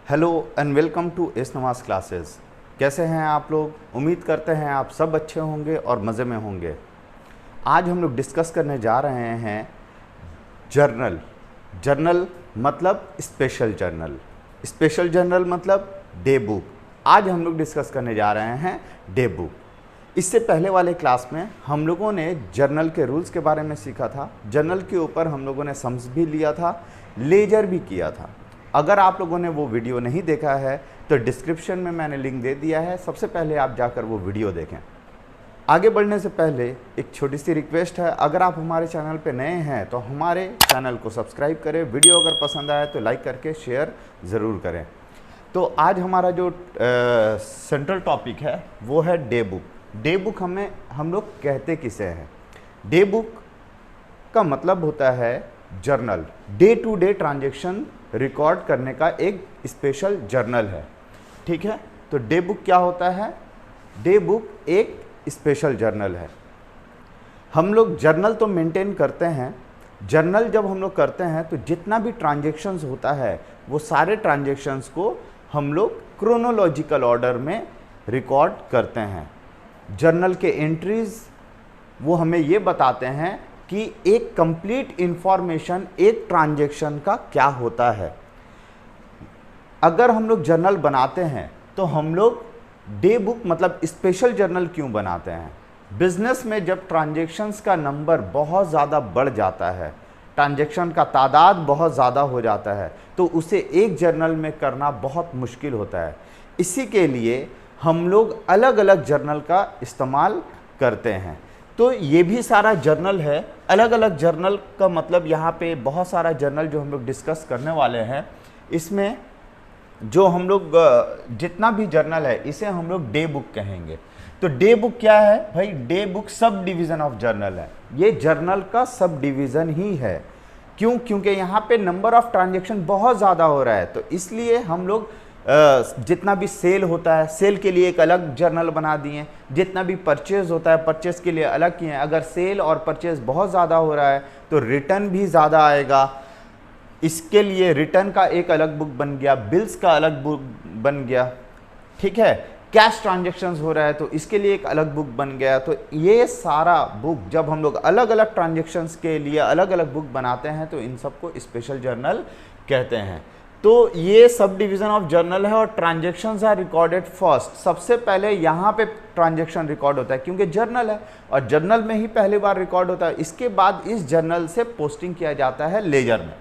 Hello and welcome to S Nawaz classes. कैसे हैं आप लोग? उम्मीद करते हैं आप सब अच्छे होंगे और मज़े में होंगे। आज हम लोग डिस्कस करने जा रहे हैं जर्नल। जर्नल मतलब स्पेशल जर्नल, स्पेशल जर्नल मतलब डे बुक। आज हम लोग डिस्कस करने जा रहे हैं डे बुक। इससे पहले वाले क्लास में हम लोगों ने जर्नल के रूल्स के बारे में सीखा था। जर्नल के ऊपर हम लोगों ने सम्स भी लिया था, लेजर भी किया था। अगर आप लोगों ने वो वीडियो नहीं देखा है तो डिस्क्रिप्शन में मैंने लिंक दे दिया है, सबसे पहले आप जाकर वो वीडियो देखें। आगे बढ़ने से पहले एक छोटी सी रिक्वेस्ट है, अगर आप हमारे चैनल पे नए हैं तो हमारे चैनल को सब्सक्राइब करें। वीडियो अगर पसंद आए तो लाइक करके शेयर ज़रूर करें। तो आज हमारा जो सेंट्रल टॉपिक है वो है डे बुक। डे बुक हम लोग कहते किसे हैं? डे बुक का मतलब होता है journal, day to day transaction record करने का एक स्पेशल जर्नल है। ठीक है, तो डे बुक क्या होता है? डे बुक एक स्पेशल जर्नल है। हम लोग जर्नल तो मेंटेन करते हैं। जर्नल जब हम लोग करते हैं तो जितना भी ट्रांजैक्शंस होता है वो सारे ट्रांजैक्शंस को हम लोग क्रोनोलॉजिकल ऑर्डर में रिकॉर्ड करते हैं। जर्नल के एंट्रीज वो हमें ये बताते हैं कि एक कंप्लीट इंफॉर्मेशन एक ट्रांजैक्शन का क्या होता है। अगर हम लोग जर्नल बनाते हैं तो हम लोग डे बुक मतलब स्पेशल जर्नल क्यों बनाते हैं? बिजनेस में जब ट्रांजैक्शंस का नंबर बहुत ज़्यादा बढ़ जाता है, ट्रांजैक्शन का तादाद बहुत ज़्यादा हो जाता है, तो उसे एक जर्नल में करना बहुत मुश्किल होता है। इसी के लिए हम लोग अलग अलग जर्नल का इस्तेमाल करते हैं। तो ये भी सारा जर्नल है। अलग अलग जर्नल का मतलब यहाँ पे बहुत सारा जर्नल जो हम लोग डिस्कस करने वाले हैं, इसमें जो हम लोग जितना भी जर्नल है इसे हम लोग डे बुक कहेंगे। तो डे बुक क्या है भाई? Day book sub division of journal है। ये जर्नल का सब डिवीज़न ही है। क्यों? क्योंकि यहाँ पे नंबर ऑफ ट्रांजैक्शन बहुत ज़्यादा हो रहा है, तो इसलिए हम लोग जितना भी सेल होता है, सेल के लिए एक अलग जर्नल बना दिए। जितना भी परचेज होता है, परचेज के लिए अलग किए हैं। अगर सेल और परचेज बहुत ज़्यादा हो रहा है तो रिटर्न भी ज़्यादा आएगा, इसके लिए रिटर्न का एक अलग बुक बन गया, बिल्स का अलग बुक बन गया। ठीक है, कैश ट्रांजैक्शंस हो रहा है तो इसके लिए एक अलग बुक बन गया। तो ये सारा बुक जब हम लोग अलग अलग ट्रांजैक्शंस के लिए अलग अलग बुक बनाते हैं तो इन सबको स्पेशल जर्नल कहते हैं। तो ये सब डिवीजन ऑफ जर्नल है और ट्रांजैक्शंस आर रिकॉर्डेड फर्स्ट। सबसे पहले यहाँ पे ट्रांजैक्शन रिकॉर्ड होता है क्योंकि जर्नल है और जर्नल में ही पहली बार रिकॉर्ड होता है। इसके बाद इस जर्नल से पोस्टिंग किया जाता है लेजर में।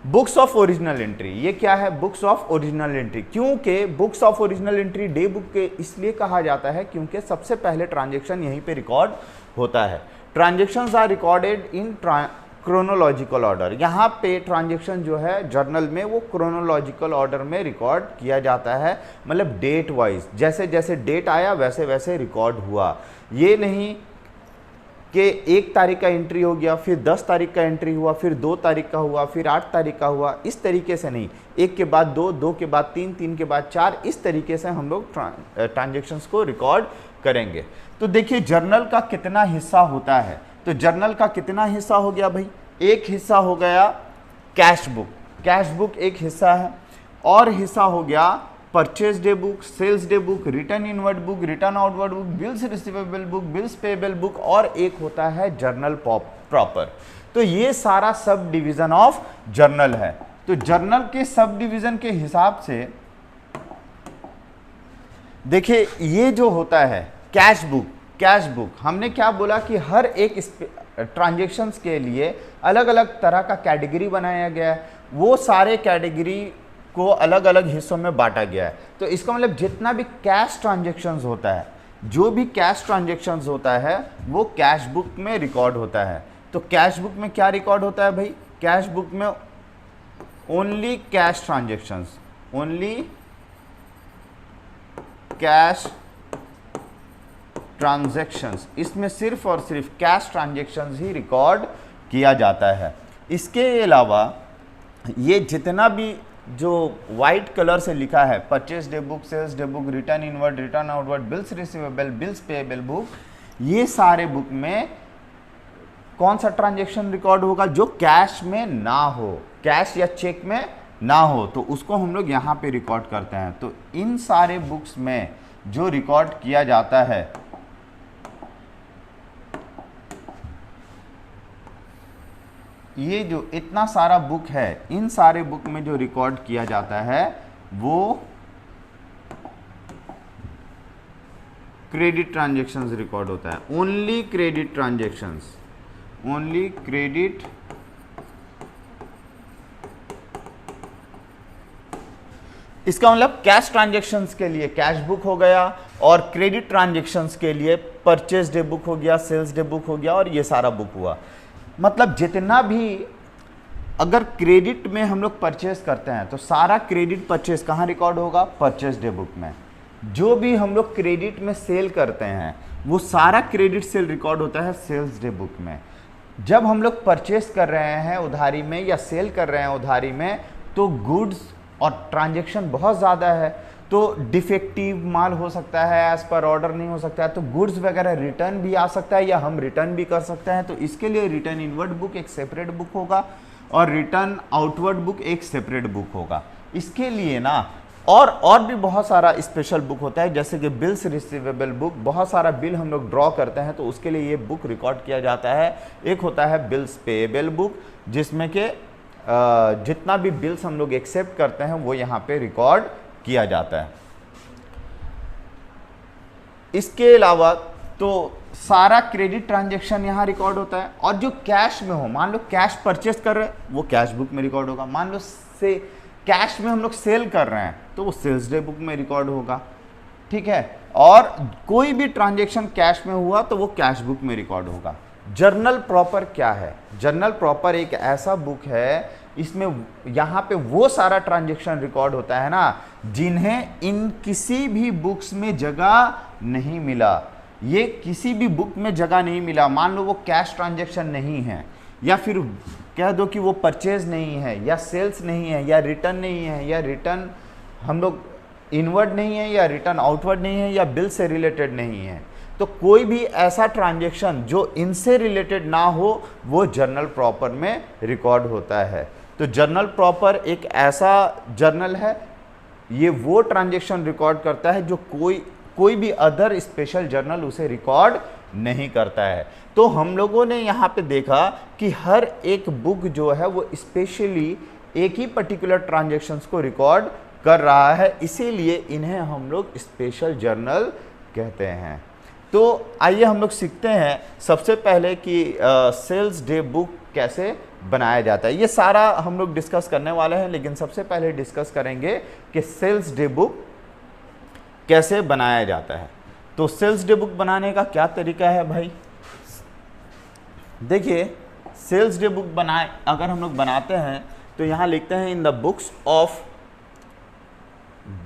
बुक्स ऑफ ओरिजिनल एंट्री, ये क्या है? Books of original entry. क्योंकि books of original entry day book के इसलिए कहा जाता है क्योंकि सबसे पहले ट्रांजैक्शन यहीं पे रिकॉर्ड होता है। Transactions are recorded in chronological order. यहाँ पे ट्रांजैक्शन जो है जर्नल में वो क्रोनोलॉजिकल ऑर्डर में रिकॉर्ड किया जाता है, मतलब डेट वाइज। जैसे जैसे डेट आया वैसे वैसे रिकॉर्ड हुआ। ये नहीं कि 1 तारीख का एंट्री हो गया, फिर 10 तारीख का एंट्री हुआ, फिर 2 तारीख का हुआ, फिर 8 तारीख का हुआ। इस तरीके से नहीं, 1 के बाद 2, 2 के बाद 3, 3 के बाद 4, इस तरीके से हम लोग ट्रांजैक्शंस को रिकॉर्ड करेंगे। तो देखिए जर्नल का कितना हिस्सा होता है। तो जर्नल का कितना हिस्सा हो गया भाई? एक हिस्सा हो गया कैश बुक, कैश बुक एक हिस्सा है। और हिस्सा हो गया purchase day book, sales day book, return inward book, return outward book, bills receivable book, bills payable book, और एक होता है जर्नल प्रॉपर। तो ये सारा सब डिवीजन ऑफ जर्नल है। तो जर्नल के सब डिवीजन के हिसाब से देखिए ये जो होता है कैश बुक, कैश बुक हमने क्या बोला कि हर एक ट्रांजैक्शंस के लिए अलग अलग तरह का कैटेगरी बनाया गया है। वो सारे कैटेगरी को अलग अलग हिस्सों में बांटा गया है। तो इसका मतलब जितना भी कैश ट्रांजैक्शंस होता है, जो भी कैश ट्रांजैक्शंस होता है वो कैश बुक में रिकॉर्ड होता है। तो कैश बुक में क्या रिकॉर्ड होता है भाई? कैश बुक में only cash transactions, only cash transactions, इसमें सिर्फ और सिर्फ कैश ट्रांजैक्शंस ही रिकॉर्ड किया जाता है। इसके अलावा ये जितना भी जो वाइट कलर से लिखा है, purchase day book, sales day book, return inward, return outward, bills receivable, bills payable book, ये सारे बुक में कौन सा ट्रांजैक्शन रिकॉर्ड होगा? जो कैश में ना हो, कैश या चेक में ना हो तो उसको हम लोग यहाँ पे रिकॉर्ड करते हैं। तो इन सारे बुक्स में जो रिकॉर्ड किया जाता है, ये जो इतना सारा बुक है, इन सारे बुक में जो रिकॉर्ड किया जाता है वो क्रेडिट ट्रांजैक्शंस रिकॉर्ड होता है। Only credit transactions, only credit इसका मतलब कैश ट्रांजैक्शंस के लिए कैश बुक हो गया, और क्रेडिट ट्रांजैक्शंस के लिए परचेज डे बुक हो गया, सेल्स डे बुक हो गया, और ये सारा बुक हुआ। मतलब जितना भी अगर क्रेडिट में हम लोग परचेज करते हैं तो सारा क्रेडिट परचेज कहाँ रिकॉर्ड होगा? परचेज डे बुक में। जो भी हम लोग क्रेडिट में सेल करते हैं वो सारा क्रेडिट सेल रिकॉर्ड होता है सेल्स डे बुक में। जब हम लोग परचेज कर रहे हैं उधारी में या सेल कर रहे हैं उधारी में, तो गुड्स और ट्रांजैक्शन बहुत ज़्यादा है, तो डिफेक्टिव माल हो सकता है, एज पर ऑर्डर नहीं हो सकता है, तो गुड्स वगैरह रिटर्न भी आ सकता है या हम रिटर्न भी कर सकते हैं। तो इसके लिए रिटर्न इनवर्ड बुक एक सेपरेट बुक होगा और रिटर्न आउटवर्ड बुक एक सेपरेट बुक होगा। इसके लिए ना और भी बहुत सारा स्पेशल बुक होता है, जैसे कि बिल्स रिसीवेबल बुक। बहुत सारा बिल हम लोग ड्रॉ करते हैं तो उसके लिए ये बुक रिकॉर्ड किया जाता है। एक होता है बिल्स पेएबल बुक, जिसमें कि जितना भी बिल्स हम लोग एक्सेप्ट करते हैं वो यहाँ पे रिकॉर्ड किया जाता है। इसके अलावा तो सारा क्रेडिट ट्रांजैक्शन यहाँ रिकॉर्ड होता है, और जो कैश में हो, मान लो कैश परचेस कर रहे हैं वो कैश बुक में रिकॉर्ड होगा। मान लो से कैश में हम लोग सेल कर रहे हैं तो वो सेल्स डे बुक में रिकॉर्ड होगा, ठीक है। और कोई भी ट्रांजैक्शन कैश में हुआ तो वो कैश बुक में रिकॉर्ड होगा। जर्नल प्रॉपर क्या है? जर्नल प्रॉपर एक ऐसा बुक है, इसमें यहाँ पे वो सारा ट्रांजैक्शन रिकॉर्ड होता है ना जिन्हें इन किसी भी बुक्स में जगह नहीं मिला। ये किसी भी बुक में जगह नहीं मिला। मान लो वो कैश ट्रांजैक्शन नहीं है, या फिर कह दो कि वो परचेज नहीं है, या सेल्स नहीं है, या रिटर्न नहीं है, या रिटर्न हम लोग इनवर्ड नहीं है, या रिटर्न आउटवर्ड नहीं है, या बिल से रिलेटेड नहीं है। तो कोई भी ऐसा ट्रांजैक्शन जो इनसे रिलेटेड ना हो वो जर्नल प्रॉपर में रिकॉर्ड होता है। तो जर्नल प्रॉपर एक ऐसा जर्नल है, ये वो ट्रांजैक्शन रिकॉर्ड करता है जो कोई भी अदर स्पेशल जर्नल उसे रिकॉर्ड नहीं करता है। तो हम लोगों ने यहाँ पे देखा कि हर एक बुक जो है वो स्पेशली एक ही पर्टिकुलर ट्रांजैक्शंस को रिकॉर्ड कर रहा है, इसीलिए इन्हें हम लोग स्पेशल जर्नल कहते हैं। तो आइए हम लोग सीखते हैं सबसे पहले कि सेल्स डे बुक कैसे बनाया जाता है। ये सारा हम लोग डिस्कस करने वाले हैं, लेकिन सबसे पहले डिस्कस करेंगे कि सेल्स डे बुक कैसे बनाया जाता है। तो सेल्स डे बुक बनाने का क्या तरीका है भाई? देखिए, सेल्स डे बुक अगर हम लोग बनाते हैं तो यहाँ लिखते हैं इन द बुक्स ऑफ,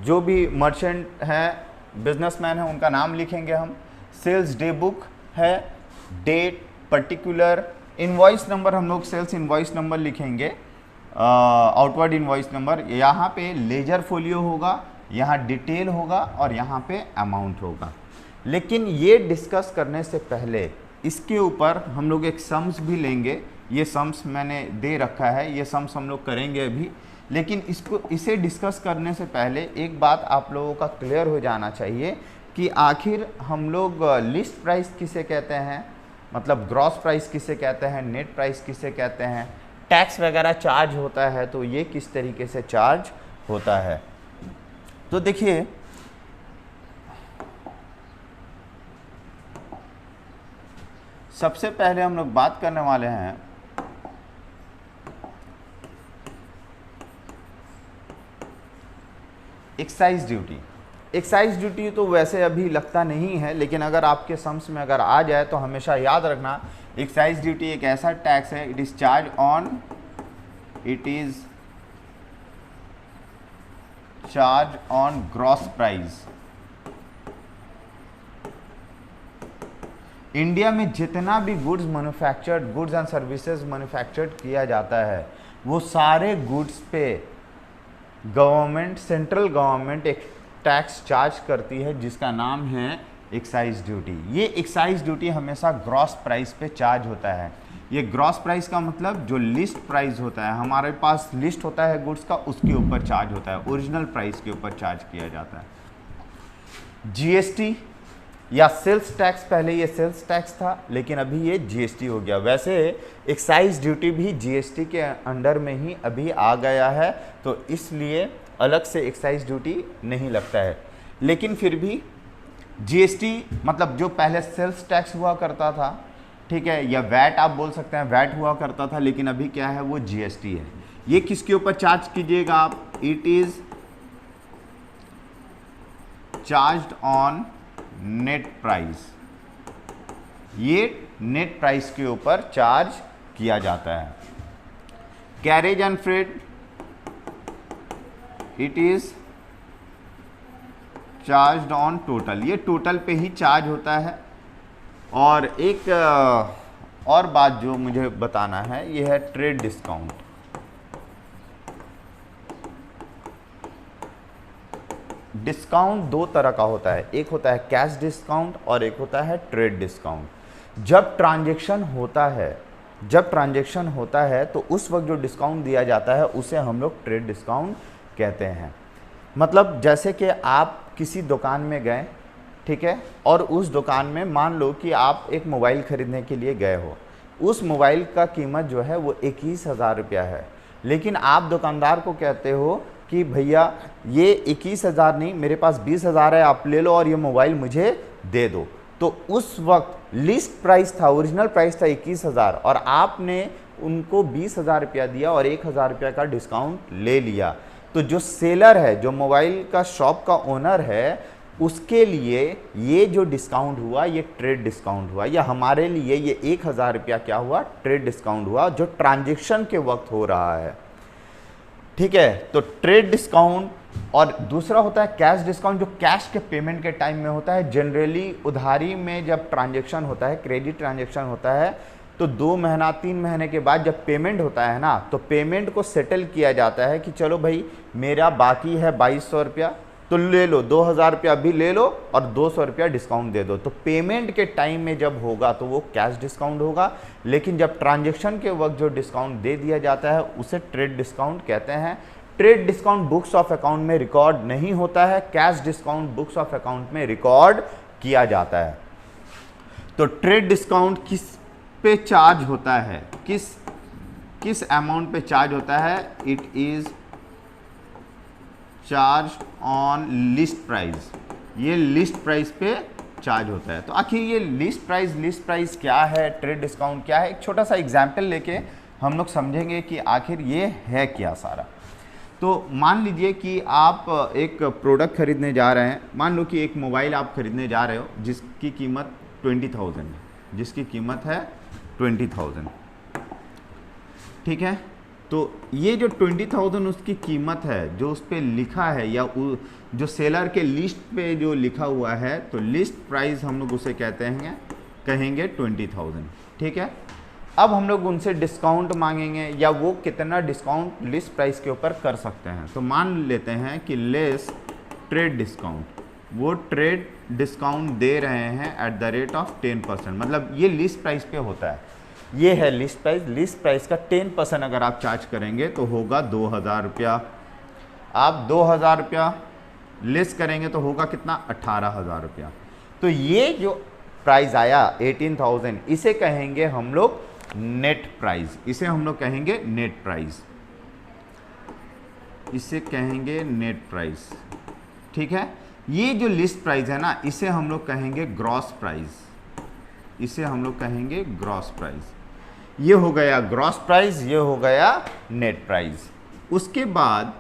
जो भी मर्चेंट हैं, बिजनेसमैन हैं, उनका नाम लिखेंगे हम। सेल्स डे बुक है, डेट, पर्टिकुलर, इनवॉइस नंबर, हम लोग सेल्स इनवॉइस नंबर लिखेंगे, आउटवर्ड इनवॉइस नंबर। यहाँ पे लेजर फोलियो होगा, यहाँ डिटेल होगा, और यहाँ पे अमाउंट होगा। लेकिन ये डिस्कस करने से पहले इसके ऊपर हम लोग एक सम्स भी लेंगे। ये सम्स मैंने दे रखा है, ये सम्स हम लोग करेंगे अभी। लेकिन इसे डिस्कस करने से पहले एक बात आप लोगों का क्लियर हो जाना चाहिए कि आखिर हम लोग लिस्ट प्राइस किसे कहते हैं, मतलब ग्रॉस प्राइस किसे कहते हैं, नेट प्राइस किसे कहते हैं, टैक्स वगैरह चार्ज होता है तो ये किस तरीके से चार्ज होता है। तो देखिए, सबसे पहले हम लोग बात करने वाले हैं एक्साइज ड्यूटी। एक्साइज ड्यूटी तो वैसे अभी लगता नहीं है, लेकिन अगर आपके सम्स में अगर आ जाए तो हमेशा याद रखना, एक्साइज ड्यूटी एक ऐसा टैक्स है, it is charge on gross price. India में जितना भी गुड्स एंड सर्विसेज मैन्युफैक्चर्ड किया जाता है वो सारे गुड्स पे गवर्नमेंट, सेंट्रल गवर्नमेंट एक टैक्स चार्ज करती है जिसका नाम है एक्साइज ड्यूटी। ये एक्साइज ड्यूटी हमेशा ग्रॉस प्राइस पे चार्ज होता है। ये ग्रॉस प्राइस का मतलब जो लिस्ट प्राइस होता है, हमारे पास लिस्ट होता है गुड्स का, उसके ऊपर चार्ज होता है, ओरिजिनल प्राइस के ऊपर चार्ज किया जाता है। जीएसटी या सेल्स टैक्स, पहले ये सेल्स टैक्स था लेकिन अभी ये जीएसटी हो गया। वैसे एक्साइज ड्यूटी भी जीएसटी के अंडर में ही अभी आ गया है, तो इसलिए अलग से एक्साइज ड्यूटी नहीं लगता है। लेकिन फिर भी जीएसटी मतलब जो पहले सेल्स टैक्स हुआ करता था, ठीक है, या वैट आप बोल सकते हैं, वैट हुआ करता था, लेकिन अभी क्या है, वो जीएसटी है। ये किसके ऊपर चार्ज कीजिएगा आप, it is charged on net price, ये नेट प्राइस के ऊपर चार्ज किया जाता है। Carriage and freight, it is charged on total, ये टोटल पे ही चार्ज होता है। और एक और बात जो मुझे बताना है, ये है ट्रेड डिस्काउंट। डिस्काउंट दो तरह का होता है, एक होता है कैश डिस्काउंट और एक होता है ट्रेड डिस्काउंट। जब ट्रांजैक्शन होता है तो उस वक्त जो डिस्काउंट दिया जाता है उसे हम लोग ट्रेड डिस्काउंट कहते हैं। मतलब जैसे कि आप किसी दुकान में गए, ठीक है, और उस दुकान में मान लो कि आप एक मोबाइल ख़रीदने के लिए गए हो, उस मोबाइल का कीमत जो है वो 21,000 रुपया है, लेकिन आप दुकानदार को कहते हो कि भैया ये 21,000 नहीं, मेरे पास 20,000 है, आप ले लो और ये मोबाइल मुझे दे दो। तो उस वक्त लिस्ट प्राइस था, ओरिजिनल प्राइस था 21,000 और आपने उनको 20,000 रुपया दिया और 1,000 रुपया का डिस्काउंट ले लिया। तो जो सेलर है, जो मोबाइल का शॉप का ओनर है, उसके लिए ये जो डिस्काउंट हुआ ये ट्रेड डिस्काउंट हुआ, या हमारे लिए ये 1,000 रुपया क्या हुआ, ट्रेड डिस्काउंट हुआ, जो ट्रांजैक्शन के वक्त हो रहा है। ठीक है, तो ट्रेड डिस्काउंट। और दूसरा होता है कैश डिस्काउंट, जो कैश के पेमेंट के टाइम में होता है। जनरली उधारी में जब ट्रांजैक्शन होता है, क्रेडिट ट्रांजैक्शन होता है, तो 2 महीना 3 महीने के बाद जब पेमेंट होता है ना, तो पेमेंट को सेटल किया जाता है कि चलो भाई मेरा बाकी है 2200 रुपया, तो ले लो 2,000 रुपया अभी ले लो और 200 रुपया डिस्काउंट दे दो। तो पेमेंट के टाइम में जब होगा तो वो कैश डिस्काउंट होगा, लेकिन जब ट्रांजैक्शन के वक्त जो डिस्काउंट दे दिया जाता है उसे ट्रेड डिस्काउंट कहते हैं। Trade discount books of account में रिकॉर्ड नहीं होता है, cash discount books of account में रिकॉर्ड किया जाता है। तो ट्रेड डिस्काउंट किस पे चार्ज होता है, किस अमाउंट पे चार्ज होता है, it is charge on list price, ये लिस्ट प्राइस पे चार्ज होता है। तो आखिर ये लिस्ट प्राइस क्या है, ट्रेड डिस्काउंट क्या है, एक छोटा सा एग्जाम्पल लेके हम लोग समझेंगे कि आखिर ये है क्या सारा। तो मान लीजिए कि आप एक प्रोडक्ट खरीदने जा रहे हैं, मान लो कि एक मोबाइल आप खरीदने जा रहे हो जिसकी कीमत 20,000 है, जिसकी कीमत है 20,000, ठीक है। तो ये जो 20,000 उसकी कीमत है, जो उस पर लिखा है या जो सेलर के लिस्ट पे जो लिखा हुआ है, तो लिस्ट प्राइस हम लोग उसे कहेंगे 20,000, ठीक है। अब हम लोग उनसे डिस्काउंट मांगेंगे या वो कितना डिस्काउंट लिस्ट प्राइस के ऊपर कर सकते हैं। तो मान लेते हैं कि लेस ट्रेड डिस्काउंट, वो ट्रेड डिस्काउंट दे रहे हैं एट द रेट ऑफ 10%, मतलब ये लिस्ट प्राइस पे होता है, ये है लिस्ट प्राइस। लिस्ट प्राइस का 10% अगर आप चार्ज करेंगे तो होगा 2,000 रुपया। आप 2,000 रुपया लेस करेंगे तो होगा कितना, 18,000 रुपया। तो ये जो प्राइस आया 18,000, इसे कहेंगे हम लोग नेट प्राइस, इसे हम लोग कहेंगे नेट प्राइस, इसे कहेंगे नेट प्राइस, ठीक है। ये जो लिस्ट प्राइस है ना, इसे हम लोग कहेंगे ग्रॉस प्राइस, इसे हम लोग कहेंगे ग्रॉस प्राइस। ये हो गया ग्रॉस प्राइस, ये हो गया नेट प्राइस। उसके बाद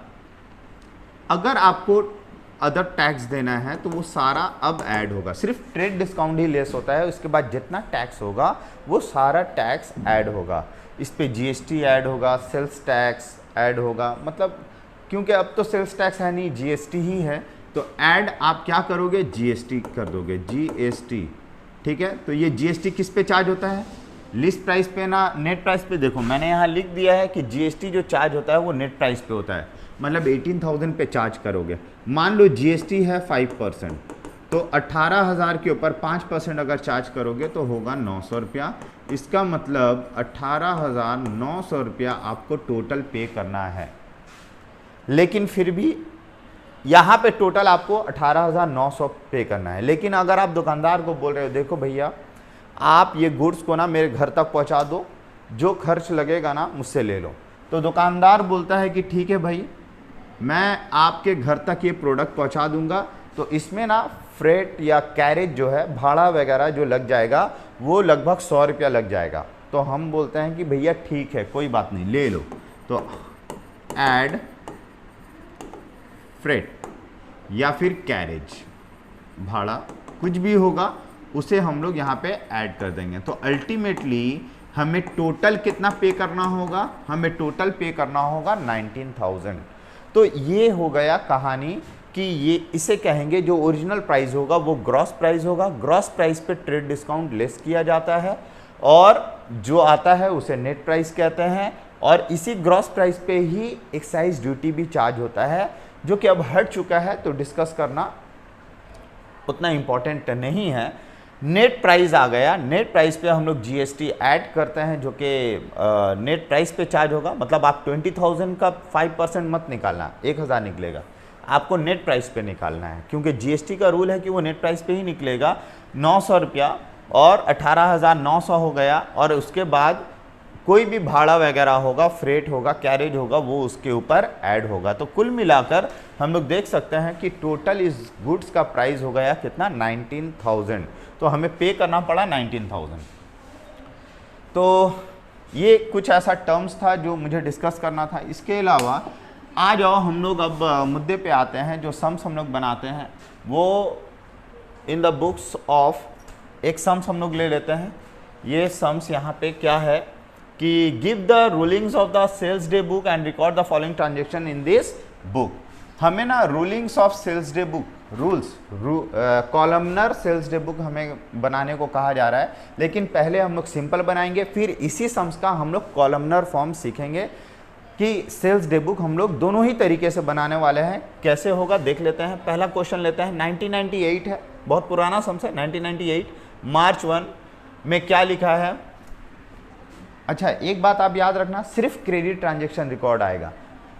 अगर आपको अदर टैक्स देना है तो वो सारा अब ऐड होगा, सिर्फ ट्रेड डिस्काउंट ही लेस होता है, उसके बाद जितना टैक्स होगा वो सारा टैक्स ऐड होगा। इस पे जीएसटी ऐड होगा, सेल्स टैक्स ऐड होगा, मतलब क्योंकि अब तो सेल्स टैक्स है नहीं, जीएसटी ही है, तो ऐड आप क्या करोगे, जीएसटी कर दोगे, जीएसटी, ठीक है। तो ये जीएसटी किस पे चार्ज होता है, लिस्ट प्राइस पे ना नेट प्राइस पे। देखो मैंने यहाँ लिख दिया है कि जीएसटी जो चार्ज होता है वो नेट प्राइस पे होता है, मतलब 18,000 पे चार्ज करोगे। मान लो जीएसटी है 5%, तो 18,000 के ऊपर 5% अगर चार्ज करोगे तो होगा 900 रुपया। इसका मतलब 18,900 रुपया आपको टोटल पे करना है। लेकिन फिर भी यहाँ पे टोटल आपको 18,900 पे करना है। लेकिन अगर आप दुकानदार को बोल रहे हो देखो भैया आप ये गुड्स को ना मेरे घर तक पहुँचा दो, जो खर्च लगेगा ना मुझसे ले लो, तो दुकानदार बोलता है कि ठीक है भाई मैं आपके घर तक ये प्रोडक्ट पहुँचा दूंगा, तो इसमें ना फ्रेट या कैरेज जो है भाड़ा वगैरह जो लग जाएगा वो लगभग 100 रुपया लग जाएगा। तो हम बोलते हैं कि भैया ठीक है कोई बात नहीं ले लो, तो ऐड फ्रेट या फिर कैरेज भाड़ा कुछ भी होगा उसे हम लोग यहाँ पे ऐड कर देंगे। तो अल्टीमेटली हमें टोटल कितना पे करना होगा, हमें टोटल पे करना होगा 19,000। तो ये हो गया कहानी कि ये इसे कहेंगे जो ओरिजिनल प्राइस होगा वो ग्रॉस प्राइस होगा। ग्रॉस प्राइस पे ट्रेड डिस्काउंट लेस किया जाता है और जो आता है उसे नेट प्राइस कहते हैं। और इसी ग्रॉस प्राइस पे ही एक्साइज ड्यूटी भी चार्ज होता है, जो कि अब हट चुका है, तो डिस्कस करना उतना इम्पोर्टेंट नहीं है। नेट प्राइस आ गया। नेट प्राइस पे हम लोग जीएसटी ऐड करते हैं, जो कि नेट प्राइस पे चार्ज होगा। मतलब आप 20,000 का 5% मत निकालना, 1,000 निकलेगा, आपको नेट प्राइस पे निकालना है, क्योंकि जीएसटी का रूल है कि वो नेट प्राइस पे ही निकलेगा। 900 रुपया और 18,900 हो गया, और उसके बाद कोई भी भाड़ा वगैरह होगा, फ्रेट होगा, कैरेज होगा, वो उसके ऊपर ऐड होगा। तो कुल मिलाकर हम लोग देख सकते हैं कि टोटल इस गुड्स का प्राइस हो गया कितना 19,000। तो हमें पे करना पड़ा 19,000। तो ये कुछ ऐसा टर्म्स था जो मुझे डिस्कस करना था। इसके अलावा आ जाओ हम लोग अब मुद्दे पे आते हैं। जो सम्स हम लोग बनाते हैं वो इन द बुक्स ऑफ, एक सम्स हम लोग ले लेते हैं। ये सम्स यहाँ पे क्या है कि give the rulings of the sales day book and record the following transaction in this book. हमें ना rulings of sales day book, rules, columnar sales day book हमें बनाने को कहा जा रहा है। लेकिन पहले हम लोग सिंपल बनाएंगे, फिर इसी सम्स का हम लोग कॉलमनर फॉर्म सीखेंगे कि सेल्स डे बुक हम लोग दोनों ही तरीके से बनाने वाले हैं। कैसे होगा देख लेते हैं। पहला क्वेश्चन लेते हैं। 1998 है, बहुत पुराना सम्स है। 1998 मार्च 1 में क्या लिखा है। अच्छा एक बात आप याद रखना, सिर्फ क्रेडिट ट्रांजेक्शन रिकॉर्ड आएगा।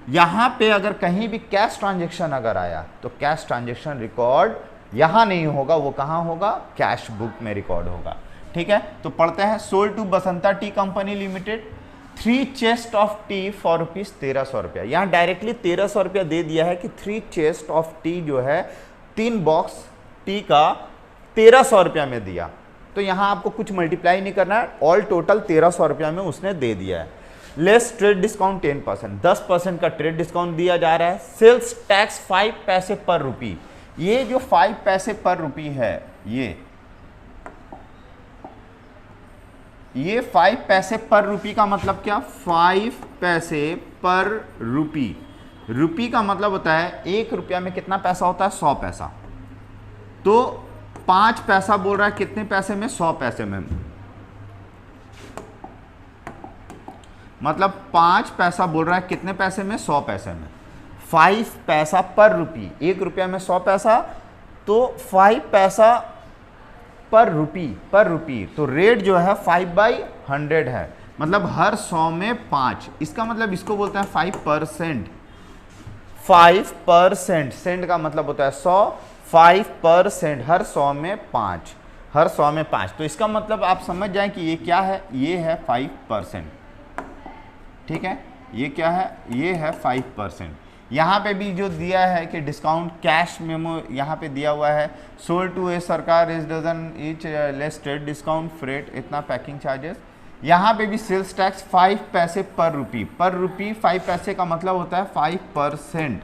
यहाँ पे अगर कहीं भी कैश ट्रांजेक्शन अगर आया तो कैश ट्रांजेक्शन रिकॉर्ड यहाँ नहीं होगा, वो कहाँ होगा, कैश बुक में रिकॉर्ड होगा। ठीक है, तो पढ़ते हैं। Sold to Basanta tea company limited 3 chest of tea for rupees 1300 रुपया। यहाँ डायरेक्टली 1300 रुपया दे दिया है कि 3 चेस्ट ऑफ टी जो है 3 बॉक्स टी का 1300 रुपया में दिया। तो यहाँ आपको कुछ मल्टीप्लाई नहीं करना है, ऑल टोटल 1300 रुपया में उसने दे दिया है। लेस ट्रेड डिस्काउंट 10%, 10% का ट्रेड डिस्काउंट दिया जा रहा है। सेल्स टैक्स 5 पैसे पर रुपी। ये जो 5 पैसे पर रुपी है, ये 5 पैसे पर रुपी का मतलब क्या, 5 पैसे पर रुपी। रुपी का मतलब होता है 1 रुपया में कितना पैसा होता है, 100 पैसा। तो 5 पैसा बोल रहा है कितने पैसे में, 100 पैसे में। मतलब 5 पैसा बोल रहा है कितने पैसे में, 100 पैसे में। 5 पैसा पर रुपी, 1 रुपया में 100 पैसा, तो 5 पैसा पर रुपी। तो रेट जो है 5/100 है, मतलब हर 100 में 5। इसका मतलब इसको बोलते हैं 5%। 5%, सेंट का मतलब होता है 100, 5%, हर 100 में 5, हर 100 में 5। तो इसका मतलब आप समझ जाएं कि ये क्या है, ये है 5%। ठीक है, ये क्या है, ये है 5%। यहाँ पे भी जो दिया है कि डिस्काउंट कैश मेमो यहाँ पे दिया हुआ है। Sold to a Sarkar is dozen each less trade discount freight इतना पैकिंग चार्जेस। यहाँ पे भी सेल्स टैक्स 5 पैसे पर रुपी। 5 पैसे का मतलब होता है 5%,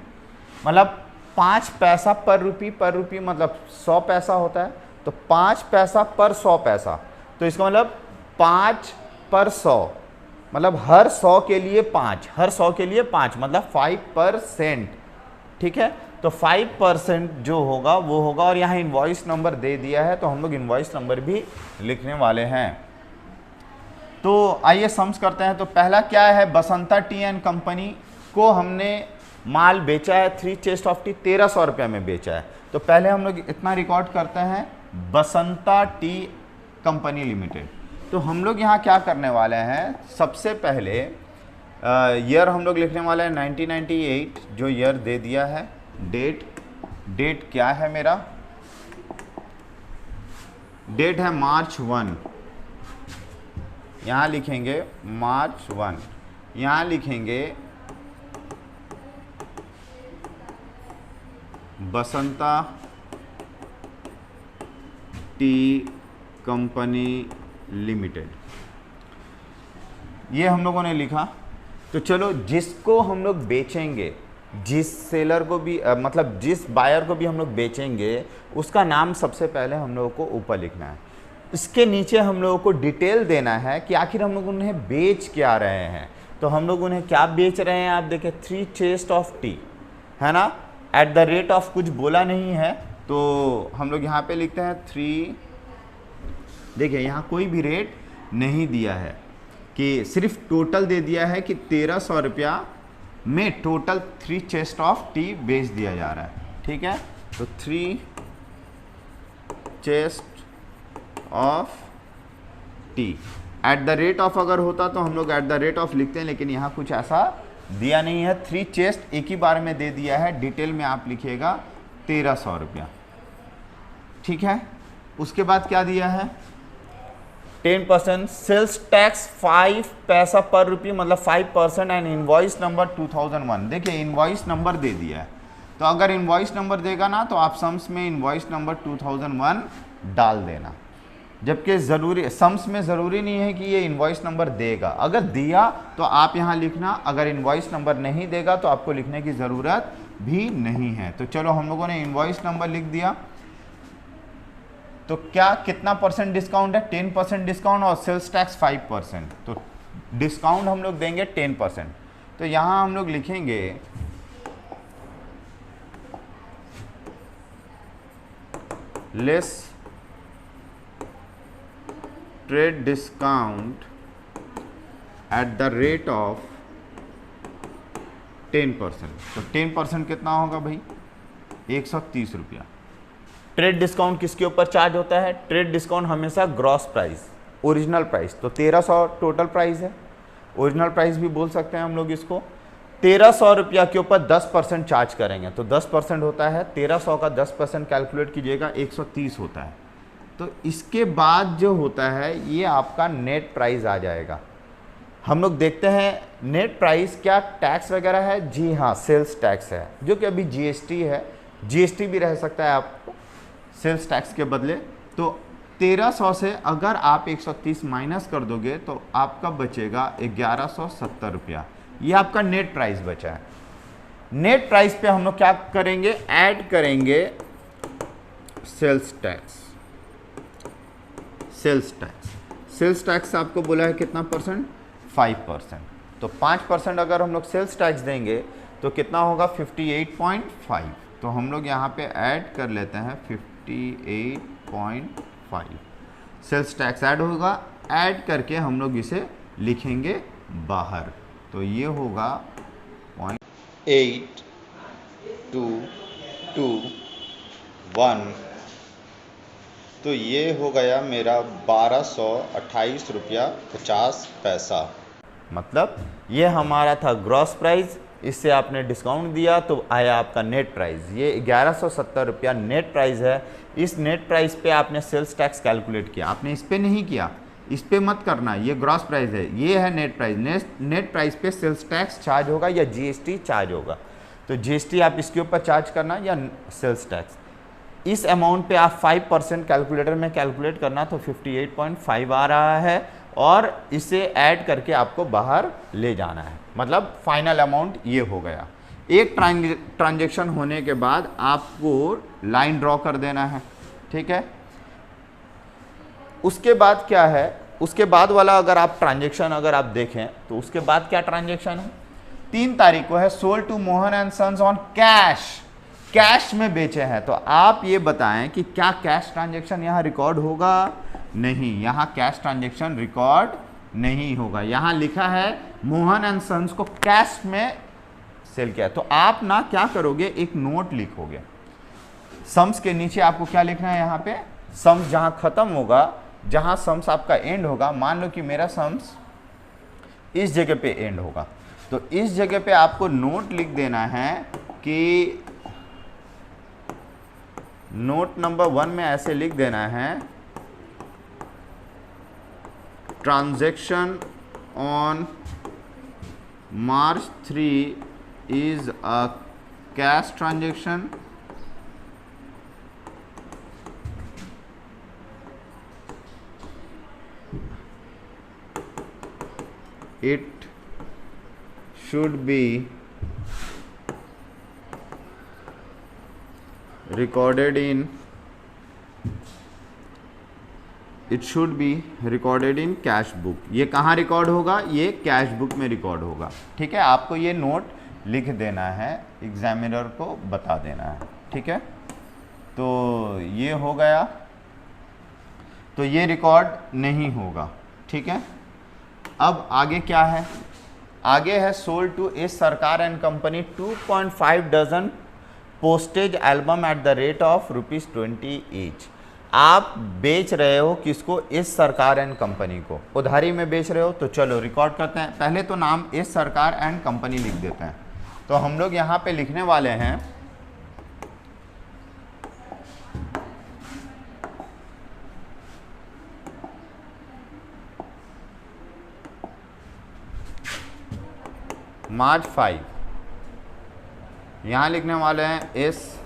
मतलब 5 पैसा पर रुपी मतलब 100 पैसा होता है। तो 5 पैसा पर 100 पैसा, तो इसका मतलब 5 पर 100, मतलब हर 100 के लिए 5, हर 100 के लिए 5, मतलब 5%। ठीक है, तो 5% जो होगा वो होगा। और यहाँ इनवॉइस नंबर दे दिया है, तो हम लोग इनवॉइस नंबर भी लिखने वाले हैं। तो आइए सम्स करते हैं। तो पहला क्या है, बसंता टी एंड कंपनी को हमने माल बेचा है 3 चेस्ट ऑफ टी 1300 रुपये में बेचा है। तो पहले हम लोग इतना रिकॉर्ड करते हैं, बसंता टी कंपनी लिमिटेड। तो हम लोग यहाँ क्या करने वाले हैं, सबसे पहले ईयर हम लोग लिखने वाले हैं 1998, जो ईयर दे दिया है। डेट क्या है मेरा, डेट है मार्च 1, यहाँ लिखेंगे मार्च 1, यहाँ लिखेंगे बसंता टी कंपनी लिमिटेड, ये हम लोगों ने लिखा। तो चलो, जिसको हम लोग बेचेंगे, जिस सेलर को भी मतलब जिस बायर को भी हम लोग बेचेंगे, उसका नाम सबसे पहले हम लोगों को ऊपर लिखना है। इसके नीचे हम लोगों को डिटेल देना है कि आखिर हम लोग उन्हें बेच क्या रहे हैं। तो हम लोग उन्हें क्या बेच रहे हैं, आप देखें 3 चेस्ट ऑफ टी, है ना। एट द रेट ऑफ कुछ बोला नहीं है, तो हम लोग यहाँ पे लिखते हैं 3। देखिए यहाँ कोई भी रेट नहीं दिया है, कि सिर्फ टोटल दे दिया है कि 1300 रुपया में टोटल 3 चेस्ट ऑफ टी बेच दिया जा रहा है, ठीक है। तो 3 chest of T, eight the rate of अगर होता तो हम लोग एट द रेट ऑफ लिखते हैं, लेकिन यहाँ कुछ ऐसा दिया नहीं है। 3 चेस्ट एक ही बार में दे दिया है, डिटेल में आप लिखिएगा 1300 रुपया, ठीक है। उसके बाद क्या दिया है, 10% सेल्स टैक्स 5 पैसा पर रुपये, मतलब 5%, एंड इनवॉइस नंबर 2001। देखिए इनवॉइस नंबर दे दिया है, तो अगर इनवॉइस नंबर देगा ना तो आप सम्स में इनवॉइस नंबर 2001 डाल देना, जबकि ज़रूरी सम्स में ज़रूरी नहीं है कि ये इनवॉइस नंबर देगा। अगर दिया तो आप यहाँ लिखना, अगर इनवॉइस नंबर नहीं देगा तो आपको लिखने की ज़रूरत भी नहीं है। तो चलो हम लोगों ने इनवॉइस नंबर लिख दिया। तो क्या कितना परसेंट डिस्काउंट है, 10% डिस्काउंट, और सेल्स टैक्स 5%। तो डिस्काउंट हम लोग देंगे 10%। तो यहाँ हम लोग लिखेंगे less trade discount at the rate of 10%। तो 10% कितना होगा भाई, 130 रुपया। ट्रेड डिस्काउंट किसके ऊपर चार्ज होता है, ट्रेड डिस्काउंट हमेशा ग्रॉस प्राइस, ओरिजिनल प्राइस। तो 1300 टोटल प्राइस है, ओरिजिनल प्राइस भी बोल सकते हैं हम लोग इसको। 1300 रुपया के ऊपर 10% चार्ज करेंगे, तो 10% होता है 1300 का 10% कैलकुलेट कीजिएगा, 130 होता है। तो इसके बाद जो होता है ये आपका नेट प्राइस आ जाएगा। हम लोग देखते हैं नेट प्राइस क्या टैक्स वगैरह है, जी हाँ सेल्स टैक्स है, जो कि अभी जीएसटी है, जीएसटी भी रह सकता है आपको सेल्स टैक्स के बदले। तो 1300 से अगर आप 130 माइनस कर दोगे तो आपका बचेगा 1170 रुपया, ये आपका नेट प्राइस बचा है। नेट प्राइस पे हम लोग क्या करेंगे, ऐड करेंगे सेल्स टैक्स। सेल्स टैक्स आपको बोला है कितना परसेंट, 5%। तो 5% अगर हम लोग सेल्स टैक्स देंगे तो कितना होगा, 58.5। तो हम लोग यहाँ पे ऐड कर लेते हैं 58.5, सेल्स टैक्स ऐड होगा, ऐड करके हम लोग इसे लिखेंगे बाहर। तो ये होगा 0.8221। तो ये हो गया मेरा 1228 रुपया 50 पैसा। मतलब ये हमारा था ग्रॉस प्राइस, इससे आपने डिस्काउंट दिया तो आया आपका नेट प्राइस। ये 1170 रुपया नेट प्राइस है। इस नेट प्राइस पे आपने सेल्स टैक्स कैलकुलेट किया, आपने इस पे नहीं किया, इस पे मत करना, ये ग्रॉस प्राइस है, ये है नेट प्राइस। नेट प्राइस पे सेल्स टैक्स चार्ज होगा या जीएसटी चार्ज होगा। तो जीएसटी आप इसके ऊपर चार्ज करना या सेल्स टैक्स। इस अमाउंट पे आप 5% कैलकुलेटर में कैलकुलेट करना, तो 58.5 आ रहा है, और इसे ऐड करके आपको बाहर ले जाना है। मतलब फाइनल अमाउंट ये हो गया। एक ट्रांजैक्शन होने के बाद आपको लाइन ड्रॉ कर देना है, ठीक है। उसके बाद क्या है, उसके बाद वाला अगर आप ट्रांजैक्शन अगर आप देखें तो उसके बाद क्या ट्रांजैक्शन है, 3 तारीख को है, sold to Mohan and sons on cash, cash में बेचे हैं। तो आप ये बताएं कि क्या कैश ट्रांजैक्शन यहाँ रिकॉर्ड होगा, नहीं, यहाँ कैश ट्रांजैक्शन रिकॉर्ड नहीं होगा। यहाँ लिखा है मोहन एंड सन्स को कैश में सेल किया। तो आप ना क्या करोगे, एक नोट लिखोगे, सम्स के नीचे आपको क्या लिखना है यहाँ पे, सम्स जहाँ खत्म होगा, जहाँ सम्स आपका एंड होगा, मान लो कि मेरा सम्स इस जगह पे एंड होगा, तो इस जगह पे आपको नोट लिख देना है कि नोट नंबर 1 में ऐसे लिख देना है, transaction on March 3 is a cash transaction it should be recorded in cash book. ये कहाँ रिकॉर्ड होगा, ये कैश बुक में रिकॉर्ड होगा। ठीक है, आपको ये नोट लिख देना है, एग्जामिनर को बता देना है। ठीक है, तो ये हो गया, तो ये रिकॉर्ड नहीं होगा। ठीक है, अब आगे क्या है, आगे है sold to S Sarkar and company 2.5 dozen postage album at the rate of ₹20 each. आप बेच रहे हो किसको, एस सरकार एंड कंपनी को, उधारी में बेच रहे हो। तो चलो रिकॉर्ड करते हैं, पहले तो नाम एस सरकार एंड कंपनी लिख देते हैं। तो हम लोग यहाँ पे लिखने वाले हैं March 5, यहाँ लिखने वाले हैं एस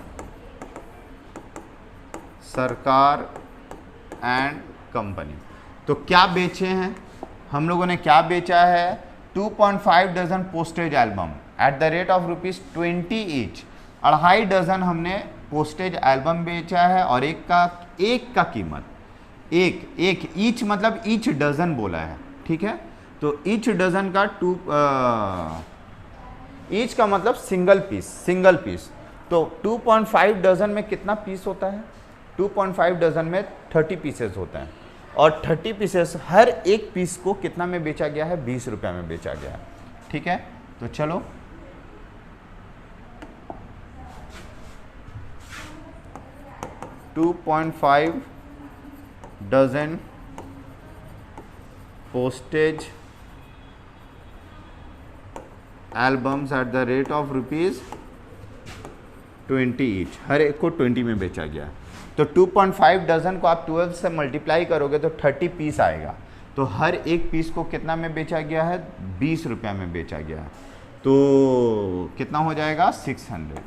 सरकार एंड कंपनी। तो क्या बेचे हैं हम लोगों ने, क्या बेचा है, 2.5 dozen postage album at the rate of ₹20 each. 2.5 dozen हमने पोस्टेज एल्बम बेचा है, और एक का कीमत एक ईच मतलब ईच डजन बोला है। ठीक है, तो ईच डजन का ईच का मतलब सिंगल पीस। तो 2.5 डजन में कितना पीस होता है, 2.5 डजन में 30 पीसेस होते हैं, और 30 पीसेस, हर एक पीस को कितना में बेचा गया है, 20 रुपये में बेचा गया है। ठीक है, तो चलो 2.5 dozen postage albums at the rate of ₹20 each, हर एक को 20 में बेचा गया है। तो 2.5 डजन को आप 12 से मल्टीप्लाई करोगे तो 30 पीस आएगा। तो हर एक पीस को कितना में बेचा गया है, 20 रुपये में बेचा गया है। तो कितना हो जाएगा, 600।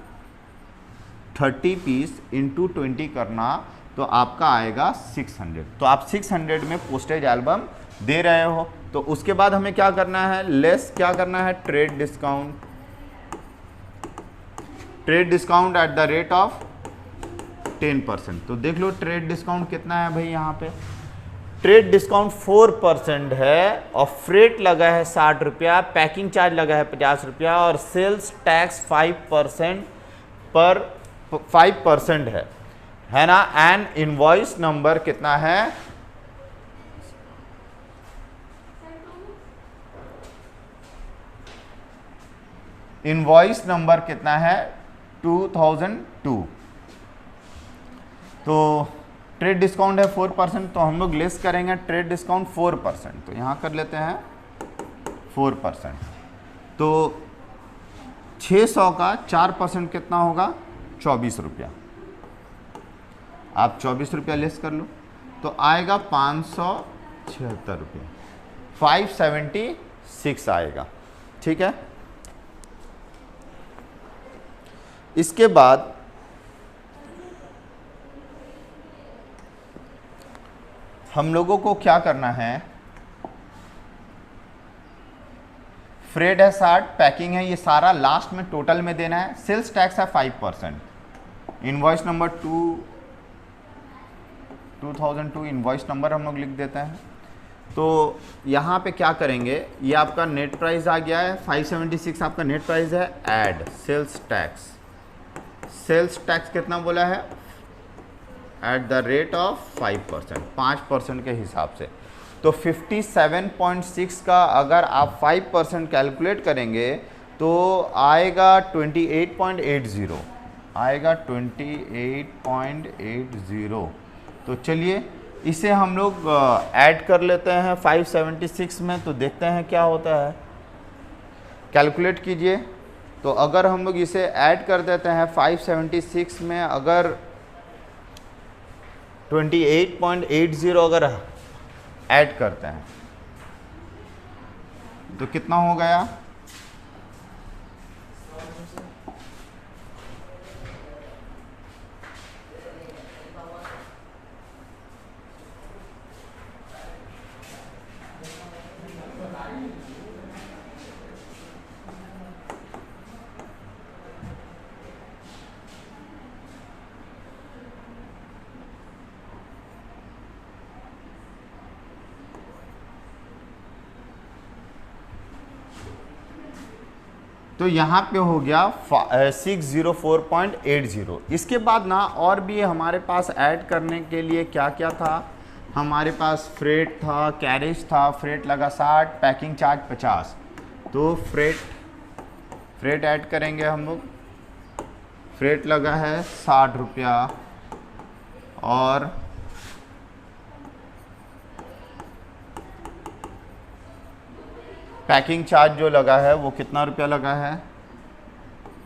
30 पीस इंटू 20 करना तो आपका आएगा 600। तो आप 600 में पोस्टेज एल्बम दे रहे हो। तो उसके बाद हमें क्या करना है, लेस क्या करना है, trade discount at the rate of 10%। तो देख लो ट्रेड डिस्काउंट कितना है भाई, यहाँ पे ट्रेड डिस्काउंट 4% है, और फ्रेट लगा है 60 रुपया, पैकिंग चार्ज लगा है 50 रुपया, और सेल्स टैक्स 5% है ना। एंड इनवॉइस नंबर कितना है, इनवॉइस नंबर कितना है, 2002। तो ट्रेड डिस्काउंट है 4%, तो हम लोग लेस करेंगे ट्रेड डिस्काउंट 4%। तो यहाँ कर लेते हैं 4%। तो 600 का 4% कितना होगा, 24 रुपया। आप 24 रुपया लेस कर लो तो आएगा 576 रुपया, 576 आएगा। ठीक है, इसके बाद हम लोगों को क्या करना है, फ्रेट है 60, पैकिंग है, ये सारा लास्ट में टोटल में देना है। सेल्स टैक्स है 5%। इनवॉइस नंबर 2002 इनवॉइस नंबर हम लोग लिख देते हैं। तो यहाँ पे क्या करेंगे, ये आपका नेट प्राइस आ गया है 576, आपका नेट प्राइस है। Add sales tax, sales tax कितना बोला है, एट द रेट ऑफ 5%, 5% के हिसाब से। तो 57.6 का अगर आप 5% कैलकुलेट करेंगे तो आएगा 28.80। आएगा 28.80। तो चलिए इसे हम लोग ऐड कर लेते हैं 576 में, तो देखते हैं क्या होता है। कैलकुलेट कीजिए। तो अगर हम लोग इसे ऐड कर देते हैं 576 में, अगर 28.80 अगर ऐड करते हैं तो कितना हो गया? तो यहाँ पे हो गया 604.80। इसके बाद ना और भी हमारे पास ऐड करने के लिए क्या क्या था। हमारे पास फ्रेट था, कैरेज था, फ्रेट लगा 60, पैकिंग चार्ज 50। तो फ्रेट ऐड करेंगे हम लोग। फ्रेट लगा है 60 रुपया और पैकिंग चार्ज जो लगा है वो कितना रुपया लगा है?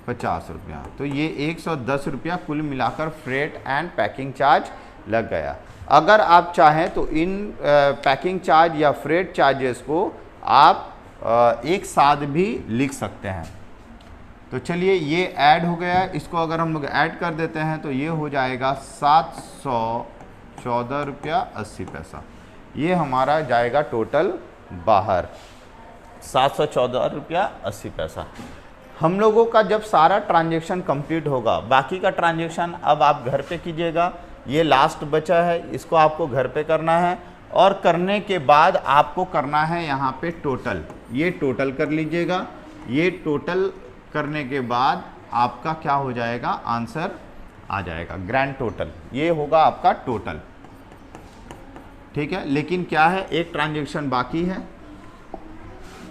50 रुपया। तो ये 110 रुपया कुल मिलाकर फ्रेट एंड पैकिंग चार्ज लग गया। अगर आप चाहें तो इन पैकिंग चार्ज या फ्रेट चार्जेस को आप एक साथ भी लिख सकते हैं। तो चलिए ये ऐड हो गया। इसको अगर हम लोग ऐड कर देते हैं तो ये हो जाएगा 714 रुपया 80 पैसा। ये हमारा जाएगा टोटल बाहर 714 रुपया 80 पैसा। हम लोगों का जब सारा ट्रांजैक्शन कंप्लीट होगा, बाकी का ट्रांजैक्शन अब आप घर पे कीजिएगा। ये लास्ट बचा है, इसको आपको घर पे करना है और करने के बाद आपको करना है यहाँ पे टोटल। ये टोटल कर लीजिएगा। ये टोटल करने के बाद आपका क्या हो जाएगा? आंसर आ जाएगा ग्रैंड टोटल। ये होगा आपका टोटल, ठीक है। लेकिन क्या है, एक ट्रांजैक्शन बाकी है।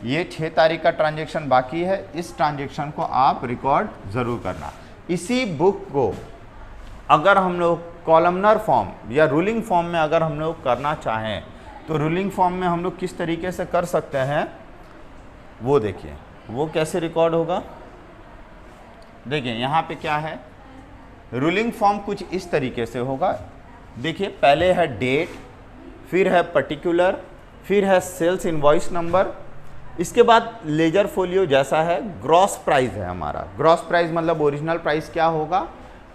ये 6 तारीख का ट्रांजैक्शन बाकी है। इस ट्रांजैक्शन को आप रिकॉर्ड ज़रूर करना। इसी बुक को अगर हम लोग कॉलमनर फॉर्म या रूलिंग फॉर्म में अगर हम लोग करना चाहें तो रूलिंग फॉर्म में हम लोग किस तरीके से कर सकते हैं वो देखिए। वो कैसे रिकॉर्ड होगा, देखिए यहाँ पे क्या है। रूलिंग फॉर्म कुछ इस तरीके से होगा। देखिए पहले है डेट, फिर है पर्टिकुलर, फिर है सेल्स इनवॉइस नंबर, इसके बाद लेजर फोलियो जैसा है, ग्रॉस प्राइस है हमारा। ग्रॉस प्राइस मतलब ओरिजिनल प्राइस क्या होगा,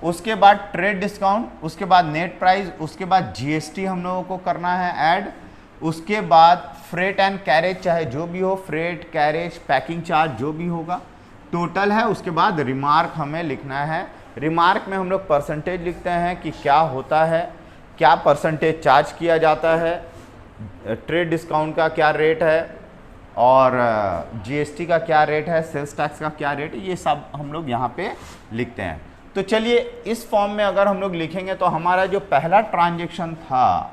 उसके बाद ट्रेड डिस्काउंट, उसके बाद नेट प्राइस, उसके बाद जीएसटी हम लोगों को करना है ऐड, उसके बाद फ्रेट एंड कैरेज चाहे जो भी हो, फ्रेट कैरेज पैकिंग चार्ज जो भी होगा टोटल है। उसके बाद रिमार्क हमें लिखना है। रिमार्क में हम लोग परसेंटेज लिखते हैं कि क्या होता है, क्या परसेंटेज चार्ज किया जाता है, ट्रेड डिस्काउंट का क्या रेट है और जीएसटी का क्या रेट है, सेल्स टैक्स का क्या रेट है, ये सब हम लोग यहाँ पे लिखते हैं। तो चलिए इस फॉर्म में अगर हम लोग लिखेंगे तो हमारा जो पहला ट्रांजैक्शन था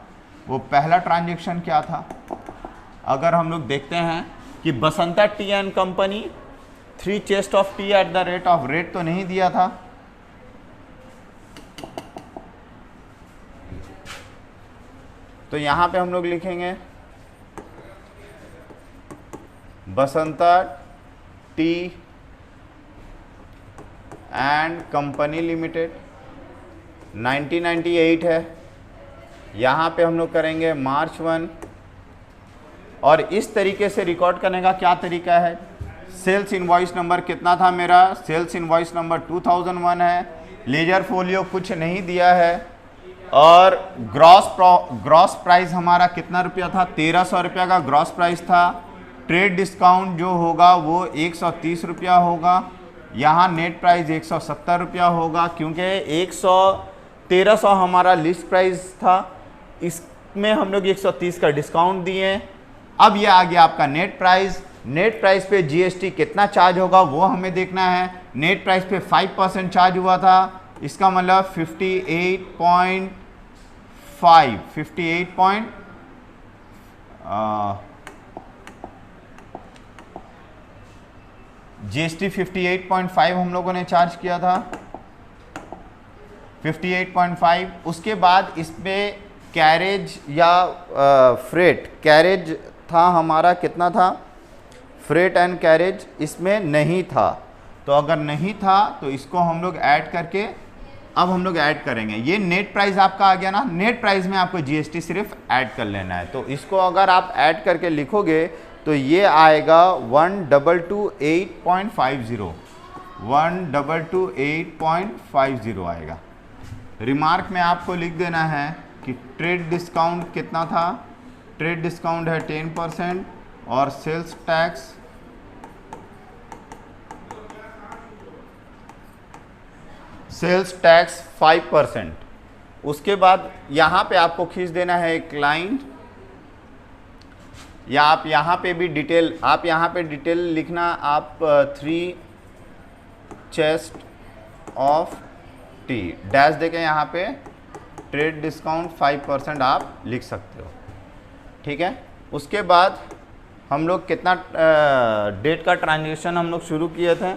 वो पहला ट्रांजैक्शन क्या था। अगर हम लोग देखते हैं कि Basanta T and company 3 chest of T eight the rate of, rate तो नहीं दिया था, तो यहाँ पे हम लोग लिखेंगे Basanta T and company limited 1998 है। यहाँ पे हम लोग करेंगे मार्च 1। और इस तरीके से रिकॉर्ड करने का क्या तरीका है, सेल्स इनवॉइस नंबर कितना था मेरा, सेल्स इनवॉइस नंबर 2001 है। लेजर फोलियो कुछ नहीं दिया है और ग्रॉस प्राइस हमारा कितना रुपया था, 1300 रुपया का ग्रॉस प्राइस था। ट्रेड डिस्काउंट जो होगा वो 130 रुपया होगा। यहाँ नेट प्राइस 170 रुपया होगा क्योंकि 1300 हमारा लिस्ट प्राइस था, इसमें हम लोग 130 का डिस्काउंट दिए। अब ये आ गया आपका नेट प्राइस। नेट प्राइस पे जीएसटी कितना चार्ज होगा वो हमें देखना है। नेट प्राइस पे 5% चार्ज हुआ था, इसका मतलब 58.5 जीएसटी 58.5 हम लोगों ने चार्ज किया था। 58.5। उसके बाद इस पे कैरेज या फ्रेट, कैरेज था हमारा कितना था, फ्रेट एंड कैरेज इसमें नहीं था, तो अगर नहीं था तो इसको हम लोग ऐड करके अब हम लोग ऐड करेंगे। ये नेट प्राइस आपका आ गया ना, नेट प्राइस में आपको जीएसटी सिर्फ ऐड कर लेना है। तो इसको अगर आप ऐड करके लिखोगे तो ये आएगा 1228.50, 1228.50 आएगा। रिमार्क में आपको लिख देना है कि ट्रेड डिस्काउंट कितना था, ट्रेड डिस्काउंट है 10% और सेल्स टैक्स 5%। उसके बाद यहाँ पे आपको खींच देना है एक लाइन, या आप यहाँ पे भी डिटेल, आप यहाँ पे डिटेल लिखना, आप 3 चेस्ट ऑफ टी डैश देके यहाँ पे ट्रेड डिस्काउंट 5% आप लिख सकते हो, ठीक है। उसके बाद हम लोग कितना डेट का ट्रांजैक्शन हम लोग शुरू किए थे,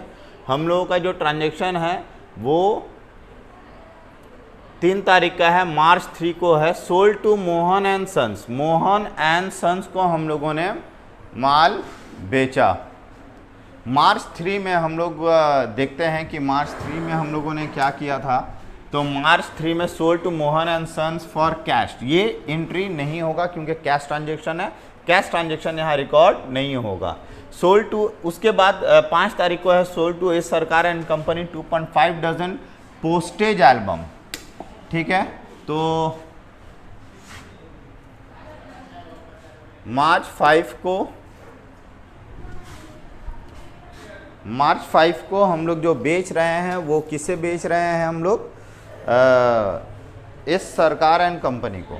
हम लोगों का जो ट्रांजैक्शन है वो 3 तारीख का है, मार्च 3 को है। Sold to Mohan and sons, Mohan and sons को हम लोगों ने माल बेचा। मार्च 3 में हम लोग देखते हैं कि मार्च 3 में हम लोगों ने क्या किया था। तो मार्च 3 में sold to Mohan and sons for cash, ये एंट्री नहीं होगा क्योंकि कैश ट्रांजैक्शन है, कैश ट्रांजैक्शन यहाँ रिकॉर्ड नहीं होगा। सोल्ड टू, उसके बाद 5 तारीख को है sold to S Sarkar and company 2.5 dozen postage album, ठीक है। तो मार्च 5 को हम लोग जो बेच रहे हैं वो किसे बेच रहे हैं, हम लोग इस सरकार एंड कंपनी को।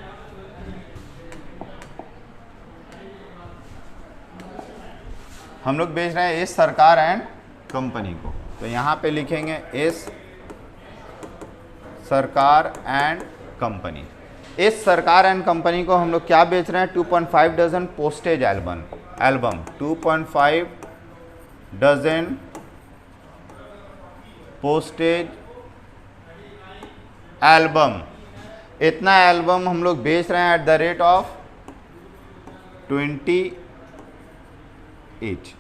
हम लोग बेच रहे हैं इस सरकार एंड कंपनी को, तो यहाँ पे लिखेंगे इस सरकार एंड कंपनी। इस सरकार एंड कंपनी को हम लोग क्या बेच रहे हैं, 2.5 dozen postage album, 2.5 dozen postage album. इतना एल्बम हम लोग बेच रहे हैं at the rate of 20 each.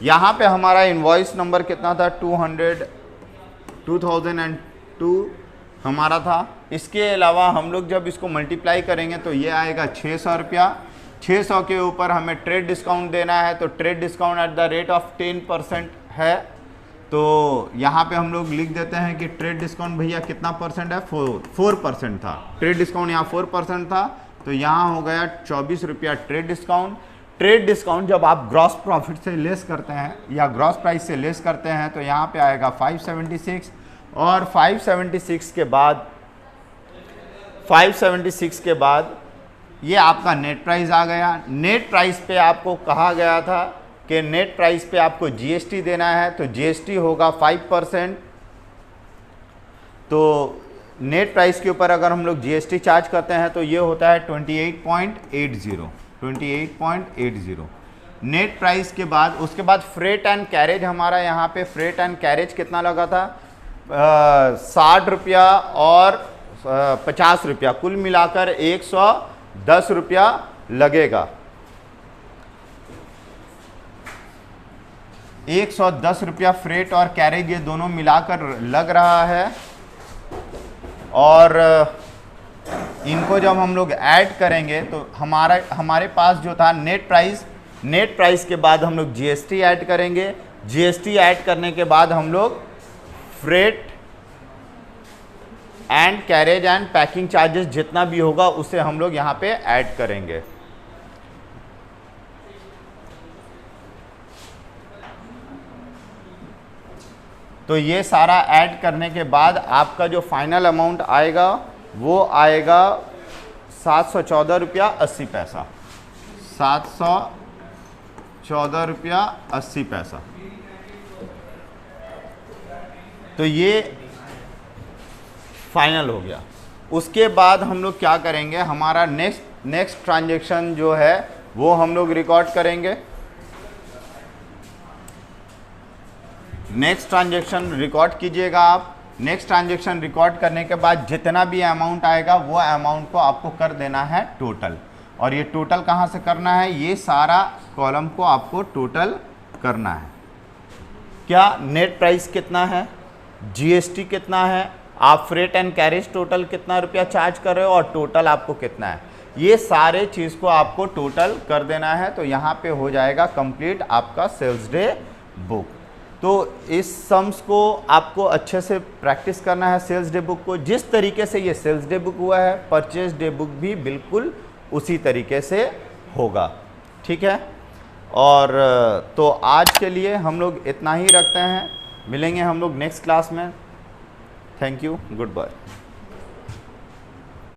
यहाँ पे हमारा इनवॉइस नंबर कितना था, 2002 हमारा था। इसके अलावा हम लोग जब इसको मल्टीप्लाई करेंगे तो ये आएगा 600 रुपया। 600 के ऊपर हमें ट्रेड डिस्काउंट देना है, तो trade discount at the rate of 10% है। तो यहाँ पे हम लोग लिख देते हैं कि ट्रेड डिस्काउंट भैया कितना परसेंट है, 4% था। ट्रेड डिस्काउंट यहाँ 4% था, तो यहाँ हो गया 24 रुपया ट्रेड डिस्काउंट। ट्रेड डिस्काउंट जब आप ग्रॉस प्रॉफिट से लेस करते हैं या ग्रॉस प्राइस से लेस करते हैं तो यहाँ पे आएगा 576, और 576 के बाद ये आपका नेट प्राइस आ गया। नेट प्राइस पे आपको कहा गया था कि नेट प्राइस पे आपको जीएसटी देना है, तो जीएसटी होगा 5%। तो नेट प्राइस के ऊपर अगर हम लोग जीएसटी चार्ज करते हैं तो ये होता है 28.80। नेट प्राइस के बाद उसके बाद फ्रेट एंड कैरेज, हमारा यहाँ पे फ्रेट एंड कैरेज कितना लगा था, 60 रुपया और 50 रुपया, कुल मिलाकर 110 रुपया लगेगा। 110 रुपया फ्रेट और कैरेज ये दोनों मिलाकर लग रहा है। और इनको जब हम लोग ऐड करेंगे तो हमारे पास जो था नेट प्राइस के बाद हम लोग जीएसटी ऐड करेंगे। जीएसटी ऐड करने के बाद हम लोग freight and carriage and packing charges जितना भी होगा उसे हम लोग यहाँ पे ऐड करेंगे। तो ये सारा ऐड करने के बाद आपका जो फाइनल अमाउंट आएगा वो आएगा 714 रुपया 80 पैसा, 714 रुपया 80 पैसा। तो ये फाइनल हो गया। उसके बाद हम लोग क्या करेंगे, हमारा नेक्स्ट ट्रांजैक्शन जो है वो हम लोग रिकॉर्ड करेंगे। नेक्स्ट ट्रांजैक्शन रिकॉर्ड कीजिएगा आप। नेक्स्ट ट्रांजेक्शन रिकॉर्ड करने के बाद जितना भी अमाउंट आएगा वो अमाउंट को आपको कर देना है टोटल। और ये टोटल कहाँ से करना है, ये सारा कॉलम को आपको टोटल करना है। क्या नेट प्राइस कितना है, जीएसटी कितना है, आप फ्रेट एंड कैरेज टोटल कितना रुपया चार्ज कर रहे हो और टोटल आपको कितना है, ये सारे चीज़ को आपको टोटल कर देना है। तो यहाँ पे हो जाएगा कंप्लीट आपका सेल्स डे बुक। तो इस सम्स को आपको अच्छे से प्रैक्टिस करना है। सेल्स डे बुक को जिस तरीके से ये सेल्स डे बुक हुआ है, परचेज डे बुक भी बिल्कुल उसी तरीके से होगा। ठीक है, और तो आज के लिए हम लोग इतना ही रखते हैं। मिलेंगे हम लोग नेक्स्ट क्लास में। Thank you, good bye.